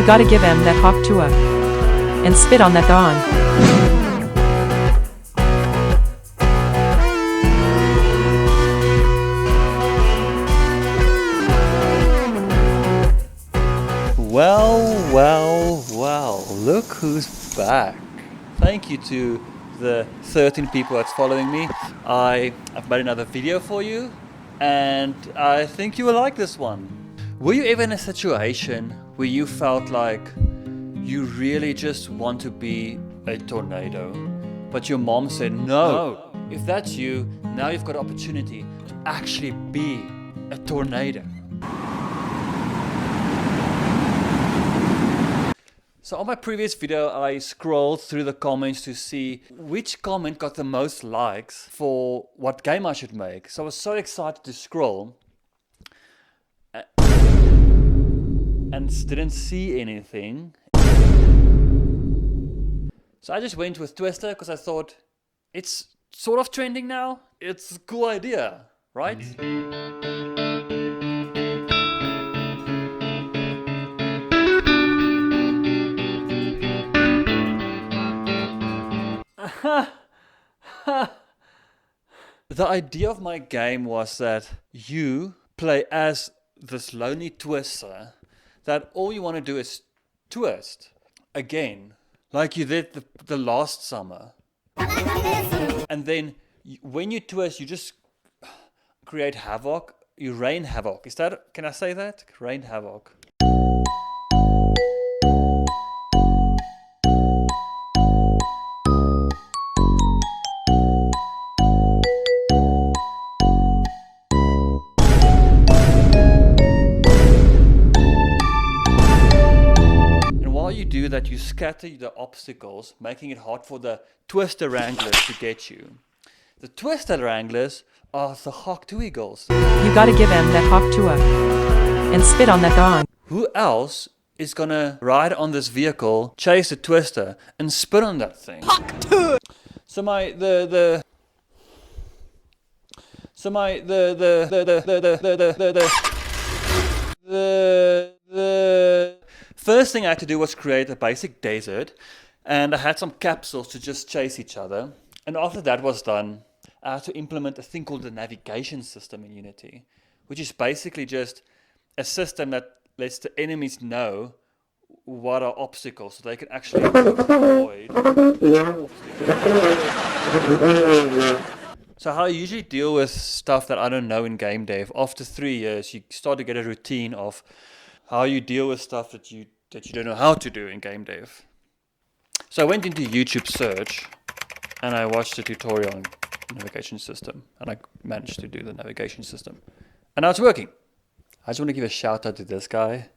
You gotta give him that Hawk Tuah and spit on that dawn. Well, look who's back. Thank you to the 13 people that's following me. I've made another video for you, and I think you will like this one. Were you ever in a situation where you felt like you really just want to be a tornado, but your mom said, no, if that's you, now you've got an opportunity to actually be a tornado? So on my previous video, I scrolled through the comments to see which comment got the most likes for what game I should make. So I was so excited to scroll and didn't see anything. So I just went with Twister because I thought it's sort of trending now. It's a cool idea, right? The idea of my game was that you play as this lonely twister, that all you want to do is twist again, like you did the last summer. And then when you twist, you just create havoc. You rain havoc. Can I say that? Rain havoc. That you scatter the obstacles, making it hard for the twister wranglers to get you. The twister wranglers are the Hawk Tuah Girls. You gotta give him that Hawk Tuah and spit on that dawn. Who else is gonna ride on this vehicle, chase the twister, and spit on that thing? Hawk Tuah! So the first thing I had to do was create a basic desert, and I had some capsules to just chase each other. And after that was done, I had to implement a thing called the navigation system in Unity, which is basically just a system that lets the enemies know what are obstacles, so they can actually avoid. So how I usually deal with stuff that I don't know in game dev, after 3 years, you start to get a routine of how you deal with stuff that you don't know how to do in game dev. So I went into YouTube search and I watched a tutorial on navigation system, and I managed to do the navigation system. And now it's working. I just want to give a shout out to this guy,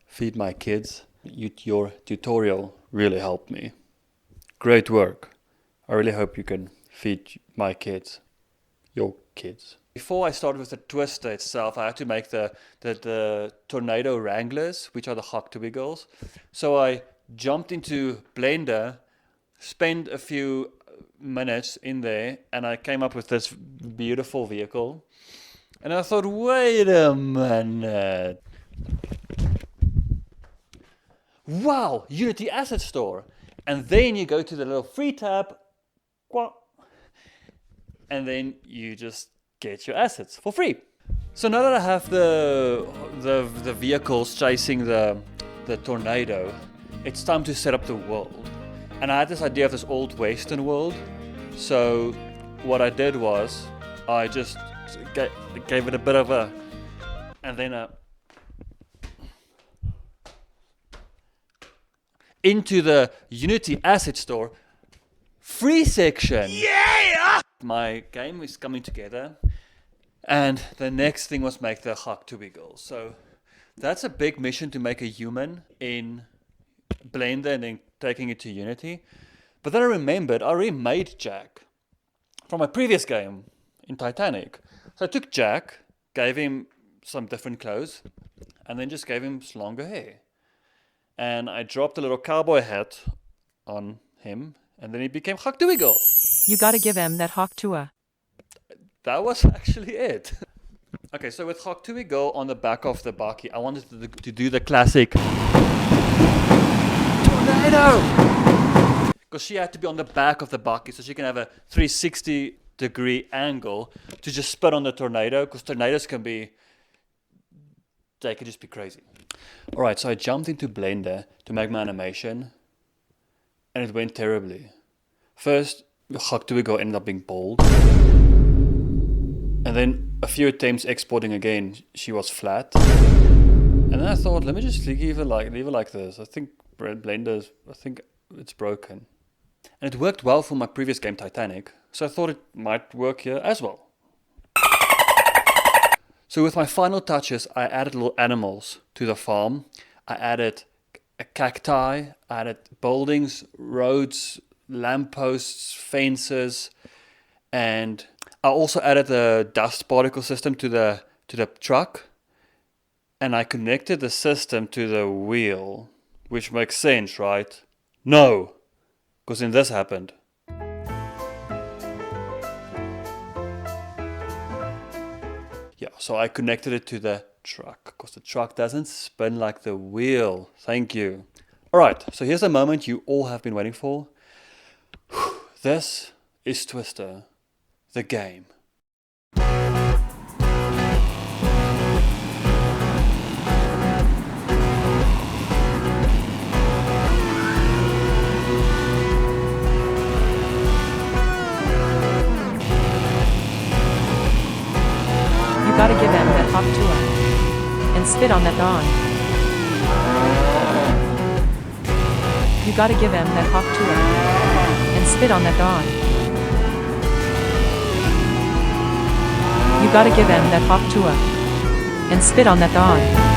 Feed My Kids. Your tutorial really helped me. Great work. I really hope you can feed my kids, your kids. Before I started with the twister itself, I had to make the tornado wranglers, which are the Hawk Tuah Girls. So I jumped into Blender, spent a few minutes in there, and I came up with this beautiful vehicle. And I thought, wait a minute. Wow, Unity Asset Store. And then you go to the little free tab, and then you just get your assets for free. So now that I have the vehicles chasing the tornado, it's time to set up the world. And I had this idea of this old western world. So what I did was I just gave it a bit of a, and then into the Unity Asset Store free section. Yeah! My game is coming together, and the next thing was make the Hawk Tuah Girl. So that's a big mission, to make a human in Blender and then taking it to Unity. But then I remembered I already made Jack from my previous game in Titanic. So I took Jack, gave him some different clothes, and then just gave him longer hair. And I dropped a little cowboy hat on him, and then he became Hawk Tuah Girl. You gotta give him that Hawk Tuah. That was actually it. Okay, so with Hawk Tuah Girl on the back of the bakkie, I wanted to do the classic tornado! Because she had to be on the back of the bucket so she can have a 360-degree angle to just spit on the tornado, because tornadoes they can just be crazy. Alright, so I jumped into Blender to make my animation, and it went terribly. First, Hawk Tuah Girl ended up being bald. And then a few attempts exporting again, she was flat. And then I thought, let me just leave it like this. I think it's broken. And it worked well for my previous game, Titanic, so I thought it might work here as well. So with my final touches, I added little animals to the farm. I added a cacti, I added buildings, roads, lampposts, fences, and I also added the dust particle system to the truck. And I connected the system to the wheel, which makes sense, right? No, because then this happened. Yeah, so I connected it to the truck, because the truck doesn't spin like the wheel. Thank you. Alright, so here's the moment you all have been waiting for. This is Twister, the game. You gotta give him that Hawk Tuah and spit on that dawn. You gotta give him that Hawk Tuah and spit on that dawn. You gotta give him that Hawk Tuah and spit on that dawn.